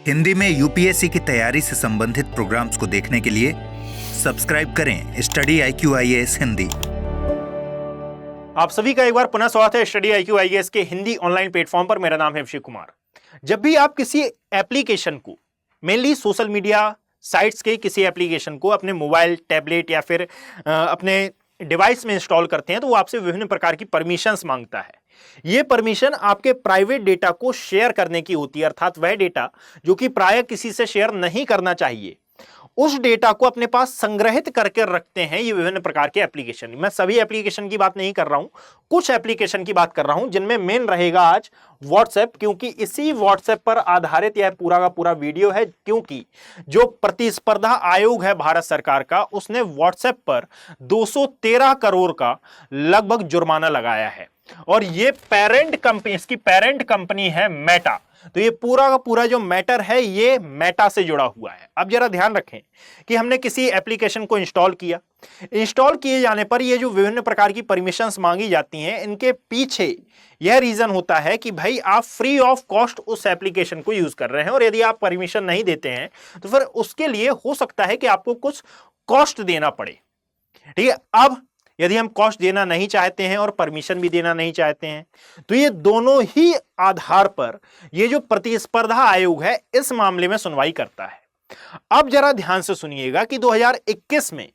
हिंदी में यूपीएससी की तैयारी से संबंधित प्रोग्राम्स को देखने के लिए सब्सक्राइब करें स्टडी IQ IAS हिंदी। आप सभी का एक बार पुनः स्वागत है स्टडी IQ IAS के हिंदी ऑनलाइन प्लेटफॉर्म पर। मेरा नाम है अभिषेक कुमार। जब भी आप किसी एप्लीकेशन को, मेनली सोशल मीडिया साइट्स के किसी एप्लीकेशन को अपने मोबाइल, टैबलेट या फिर अपने डिवाइस में इंस्टॉल करते हैं तो वो आपसे विभिन्न प्रकार की परमिशंस मांगता है। ये परमिशन आपके प्राइवेट डेटा को शेयर करने की होती है, अर्थात वह डेटा जो कि प्राय किसी से शेयर नहीं करना चाहिए, उस डेटा को अपने पास संग्रहित करके रखते हैं ये विभिन्न प्रकार के एप्लीकेशन। मैं सभी एप्लीकेशन की बात नहीं कर रहा हूं, कुछ एप्लीकेशन की बात कर रहा हूं जिनमें मेन रहेगा आज व्हाट्सएप, क्योंकि इसी व्हाट्सएप पर आधारित यह पूरा का पूरा वीडियो है। क्योंकि जो प्रतिस्पर्धा आयोग है भारत सरकार का, उसने व्हाट्सएप पर 213 करोड़ का लगभग जुर्माना लगाया है और ये पेरेंट कंपनी, इसकी पेरेंट कंपनी है मेटा। तो ये पूरा का पूरा जो मैटर है ये मेटा से जुड़ा हुआ है। अब जरा ध्यान रखें कि हमने किसी एप्लीकेशन को इंस्टॉल किया, इंस्टॉल किए जाने पर ये जो विभिन्न प्रकार की परमिशंस मांगी जाती हैं, इनके पीछे यह रीजन होता है कि भाई आप फ्री ऑफ कॉस्ट उस एप्लीकेशन को यूज कर रहे हैं और यदि आप परमिशन नहीं देते हैं तो फिर उसके लिए हो सकता है कि आपको कुछ कॉस्ट देना पड़े। ठीक है, अब यदि हम कॉस्ट देना नहीं चाहते हैं और परमिशन भी देना नहीं चाहते हैं तो ये दोनों ही आधार पर ये जो प्रतिस्पर्धा आयोग है इस मामले में सुनवाई करता है। अब जरा ध्यान से सुनिएगा कि 2021 में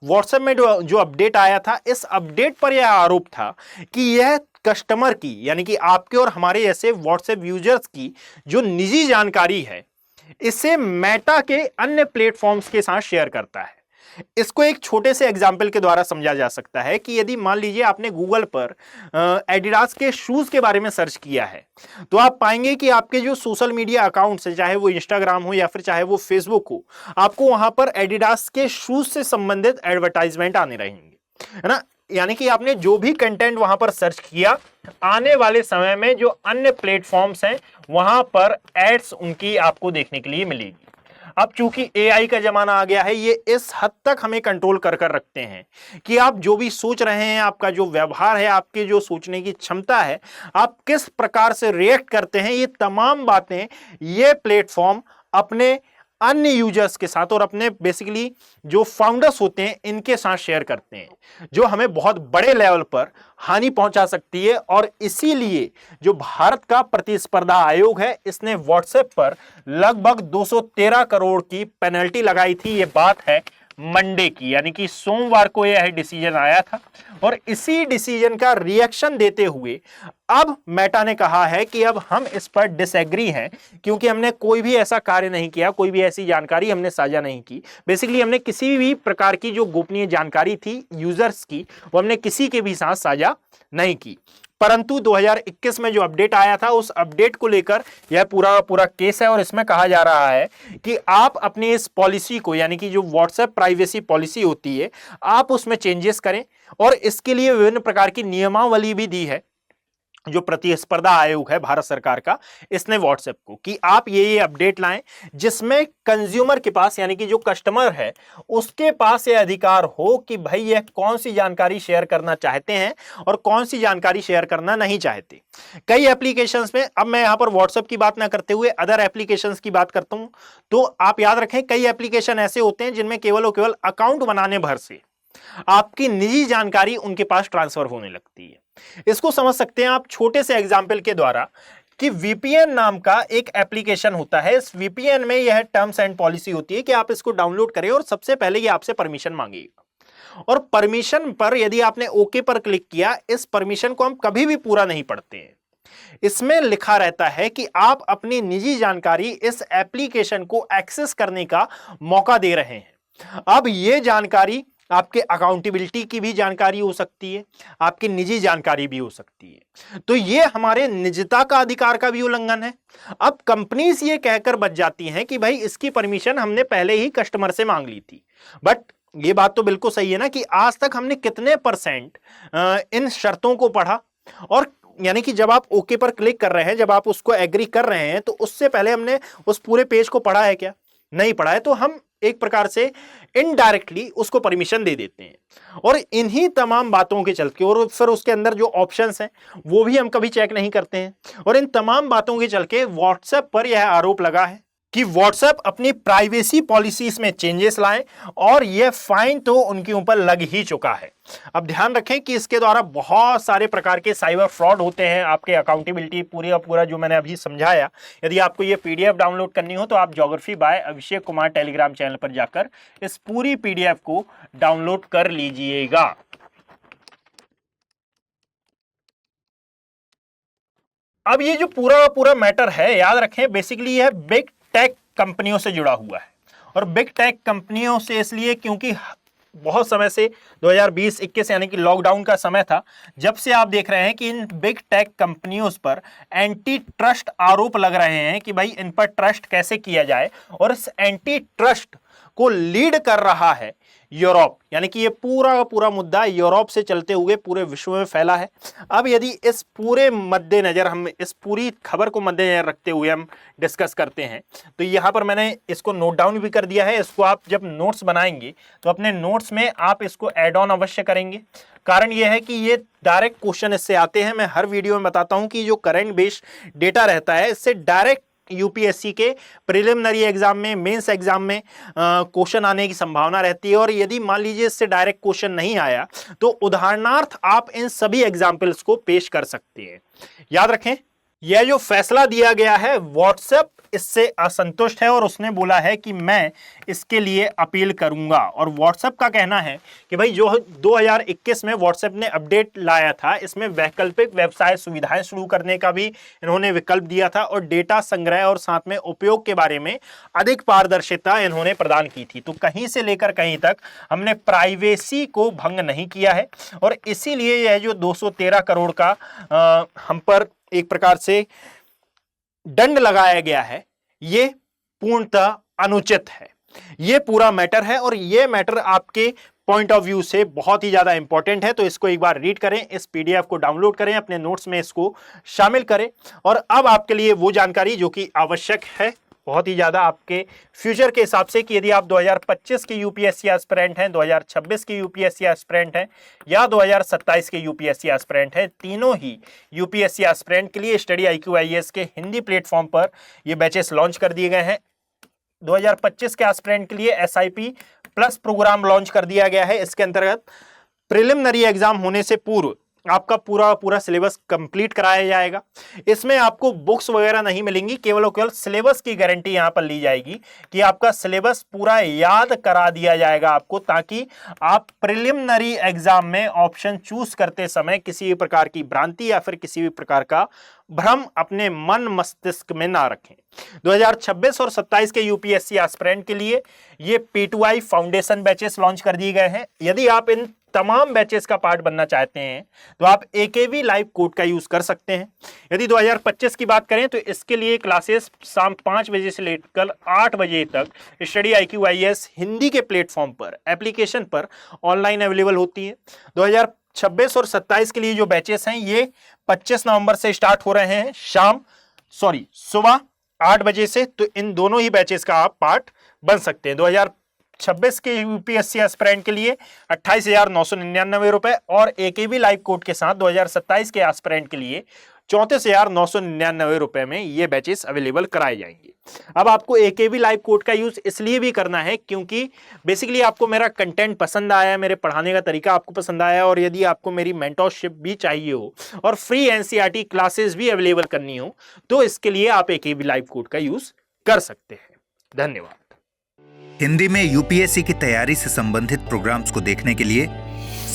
व्हाट्सएप में जो अपडेट आया था, इस अपडेट पर यह आरोप था कि यह कस्टमर की, यानी कि आपके और हमारे जैसे व्हाट्सएप यूजर्स की जो निजी जानकारी है, इसे मेटा के अन्य प्लेटफॉर्म्स के साथ शेयर करता है। इसको एक छोटे से एग्जाम्पल के द्वारा समझा जा सकता है कि यदि मान लीजिए आपने गूगल पर एडिडास के शूज के बारे में सर्च किया है तो आप पाएंगे कि आपके जो सोशल मीडिया अकाउंट्स है, चाहे वो इंस्टाग्राम हो या फिर चाहे वो फेसबुक हो, आपको वहां पर एडिडास के शूज से संबंधित एडवर्टाइजमेंट आने रहेंगे, है ना। यानी कि आपने जो भी कंटेंट वहां पर सर्च किया, आने वाले समय में जो अन्य प्लेटफॉर्म्स हैं वहां पर एड्स उनकी आपको देखने के लिए मिलेगी। अब चूंकि AI का जमाना आ गया है, ये इस हद तक हमें कंट्रोल कर रखते हैं कि आप जो भी सोच रहे हैं, आपका जो व्यवहार है, आपके जो सोचने की क्षमता है, आप किस प्रकार से रिएक्ट करते हैं, ये तमाम बातें ये प्लेटफॉर्म अपने अन्य यूजर्स के साथ और अपने बेसिकली जो फाउंडर्स होते हैं इनके साथ शेयर करते हैं, जो हमें बहुत बड़े लेवल पर हानि पहुंचा सकती है। और इसीलिए जो भारत का प्रतिस्पर्धा आयोग है, इसने व्हाट्सएप पर लगभग 213 करोड़ की पेनल्टी लगाई थी। ये बात है मंडे की, यानी कि सोमवार को यह डिसीजन आया था और इसी डिसीजन का रिएक्शन देते हुए अब मेटा ने कहा है कि अब हम इस पर डिसएग्री हैं, क्योंकि हमने कोई भी ऐसा कार्य नहीं किया, कोई भी ऐसी जानकारी हमने साझा नहीं की। बेसिकली हमने किसी भी प्रकार की जो गोपनीय जानकारी थी यूजर्स की, वो हमने किसी के भी साथ साझा नहीं की। परंतु 2021 में जो अपडेट आया था, उस अपडेट को लेकर यह पूरा केस है और इसमें कहा जा रहा है कि आप अपनी इस पॉलिसी को, यानी कि जो व्हाट्सएप प्राइवेसी पॉलिसी होती है, आप उसमें चेंजेस करें और इसके लिए विभिन्न प्रकार की नियमावली भी दी है जो प्रतिस्पर्धा आयोग है भारत सरकार का, इसने व्हाट्सएप को कि आप ये अपडेट लाएं जिसमें कंज्यूमर के पास, यानी कि जो कस्टमर है उसके पास ये अधिकार हो कि भाई यह कौन सी जानकारी शेयर करना चाहते हैं और कौन सी जानकारी शेयर करना नहीं चाहते। कई एप्लीकेशंस में, अब मैं यहां पर व्हाट्सएप की बात ना करते हुए अदर एप्लीकेशंस की बात करता हूं, तो आप याद रखें कई एप्लीकेशन ऐसे होते हैं जिनमें केवल और केवल अकाउंट बनाने भर से आपकी निजी जानकारी उनके पास ट्रांसफर होने लगती है। इसको समझ सकते हैं आप छोटे से एग्जाम्पल के द्वारा कि VPN नाम का एक एप्लीकेशन होता है। इस VPN में यह टर्म्स एंड पॉलिसी होती है कि आप इसको डाउनलोड करें और सबसे पहले ये आपसे परमिशन मांगेगा और परमिशन पर यदि आपने ओके पर क्लिक किया, इस परमिशन को हम कभी भी पूरा नहीं पढ़ते हैं। इसमें लिखा रहता है कि आप अपनी निजी जानकारी इस एप्लीकेशन को एक्सेस करने का मौका दे रहे हैं। अब ये जानकारी आपके अकाउंटेबिलिटी की भी जानकारी हो सकती है, आपकी निजी जानकारी भी हो सकती है, तो ये हमारे निजता का अधिकार का भी उल्लंघन है। अब कंपनीज ये कहकर बच जाती हैं कि भाई इसकी परमिशन हमने पहले ही कस्टमर से मांग ली थी, बट ये बात तो बिल्कुल सही है ना कि आज तक हमने कितने परसेंट इन शर्तों को पढ़ा, और यानी कि जब आप ओके पर क्लिक कर रहे हैं, जब आप उसको एग्री कर रहे हैं, तो उससे पहले हमने उस पूरे पेज को पढ़ा है क्या? नहीं पढ़ा है। तो हम एक प्रकार से इनडायरेक्टली उसको परमिशन दे देते हैं और इन्हीं तमाम बातों के चलते, और फिर उसके अंदर जो ऑप्शंस हैं वो भी हम कभी चेक नहीं करते हैं, और इन तमाम बातों के चल के व्हाट्सएप पर यह आरोप लगा है कि व्हाट्सएप अपनी प्राइवेसी पॉलिसीज में चेंजेस लाएं और यह फाइन तो उनके ऊपर लग ही चुका है। अब ध्यान रखें कि इसके द्वारा बहुत सारे प्रकार के साइबर फ्रॉड होते हैं। आपके अकाउंटेबिलिटी पूरी और पूरा जो मैंने अभी समझाया, यदि आपको ये पीडीएफ डाउनलोड करनी हो तो आप geography bye Abhishek Kumar Telegram channel पर जाकर इस पूरी पीडीएफ को डाउनलोड कर लीजिएगा। अब ये जो पूरा मैटर है, याद रखें, बेसिकली यह बिग टेक कंपनियों से जुड़ा हुआ है। और बिग टेक कंपनियों से इसलिए क्योंकि बहुत समय से 2020-21 यानी कि लॉकडाउन का समय था, जब से आप देख रहे हैं कि इन बिग टेक कंपनियों पर एंटी ट्रस्ट आरोप लग रहे हैं कि भाई इन पर ट्रस्ट कैसे किया जाए। और इस एंटी ट्रस्ट को लीड कर रहा है यूरोप, यानी कि ये पूरा मुद्दा यूरोप से चलते हुए पूरे विश्व में फैला है। अब यदि इस पूरे मद्देनजर, हम इस पूरी खबर को मद्देनजर रखते हुए हम डिस्कस करते हैं, तो यहाँ पर मैंने इसको नोट डाउन भी कर दिया है। इसको आप जब नोट्स बनाएंगे तो अपने नोट्स में आप इसको ऐड ऑन अवश्य करेंगे। कारण यह है कि ये डायरेक्ट क्वेश्चन इससे आते हैं। मैं हर वीडियो में बताता हूं कि जो करंट बेस्ड डेटा रहता है, इससे डायरेक्ट यूपीएससी के प्रिलिमिनरी एग्जाम में, मेंस एग्जाम में क्वेश्चन आने की संभावना रहती है। और यदि मान लीजिए इससे डायरेक्ट क्वेश्चन नहीं आया तो उदाहरणार्थ आप इन सभी एग्जाम्पल्स को पेश कर सकते हैं। याद रखें, यह जो फैसला दिया गया है, व्हाट्सएप इससे असंतुष्ट है और उसने बोला है कि मैं इसके लिए अपील करूंगा। और व्हाट्सएप का कहना है कि भाई जो 2021 में व्हाट्सएप ने अपडेट लाया था, इसमें वैकल्पिक व्यवसाय सुविधाएं शुरू करने का भी इन्होंने विकल्प दिया था और डेटा संग्रह और साथ में उपयोग के बारे में अधिक पारदर्शिता इन्होंने प्रदान की थी। तो कहीं से लेकर कहीं तक हमने प्राइवेसी को भंग नहीं किया है और इसीलिए यह जो 213 करोड़ का हम पर एक प्रकार से दंड लगाया गया है, ये पूर्णतः अनुचित है। ये पूरा मैटर है और ये मैटर आपके पॉइंट ऑफ व्यू से बहुत ही ज्यादा इंपॉर्टेंट है। तो इसको एक बार रीड करें, इस पीडीएफ को डाउनलोड करें, अपने नोट्स में इसको शामिल करें। और अब आपके लिए वो जानकारी जो कि आवश्यक है बहुत ही ज्यादा आपके फ्यूचर के हिसाब से, कि यदि आप 2025 के यूपीएससी एस्पिरेंट हैं, 2026 के यूपीएससी एस्पिरेंट हैं या 2027 के यूपीएससी एस्पिरेंट हैं, तीनों ही यूपीएससी एस्पिरेंट के लिए स्टडी IQ IAS के हिंदी प्लेटफॉर्म पर ये बैचेस लॉन्च कर दिए गए हैं। 2025 के एस्पिरेंट के लिए SIP प्लस प्रोग्राम लॉन्च कर दिया गया है। इसके अंतर्गत प्रिलिमिनरी एग्जाम होने से पूर्व आपका पूरा सिलेबस कंप्लीट कराया जाएगा। इसमें आपको बुक्स वगैरह नहीं मिलेंगी, केवल और केवल सिलेबस की गारंटी यहां पर ली जाएगी कि आपका सिलेबस पूरा याद करा दिया जाएगा आपको, ताकि आप प्रिलिमिनरी एग्जाम में ऑप्शन चूज करते समय किसी भी प्रकार की भ्रांति या फिर किसी भी प्रकार का भ्रम अपने मन मस्तिष्क में ना रखें। 2026 और 27 के यूपीएससी एस्पिरेंट के लिए ये P2I फाउंडेशन बैचेस लॉन्च कर दिए गए हैं। यदि आप इन तमाम बैचेस का पार्ट बनना चाहते हैं तो आप AKV लाइव कोड का यूज कर सकते हैं। यदि 2025 की बात करें तो इसके लिए क्लासेस शाम 5 बजे से लेकर 8 बजे तक स्टडी IQ IAS हिंदी के प्लेटफॉर्म पर, एप्लीकेशन पर ऑनलाइन अवेलेबल होती है। 2026 और 27 के लिए जो बैचेस हैं ये 25 नवंबर से स्टार्ट हो रहे हैं सुबह 8 बजे से। तो इन दोनों ही बैचेस का आप पार्ट बन सकते हैं। 2026 के यूपीएससी एस्पिरेंट के लिए 28,999 रुपए और AKV लाइव कोड के साथ 2027 के एस्पिरेंट के लिए 34,999 रुपए में ये बैचेस अवेलेबल कराए जाएंगे। अब आपको AKV लाइव कोड का यूज इसलिए भी करना है क्योंकि बेसिकली आपको मेरा कंटेंट पसंद आया, मेरे पढ़ाने का तरीका आपको पसंद आया, और यदि आपको मेरी मेंटरशिप भी चाहिए हो और फ्री NCERT क्लासेस भी अवेलेबल करनी हो तो इसके लिए आप AKV लाइव कोड का यूज कर सकते हैं। धन्यवाद। हिंदी में यूपीएससी की तैयारी से संबंधित प्रोग्राम्स को देखने के लिए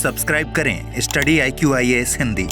सब्सक्राइब करें स्टडी IQ IAS हिंदी।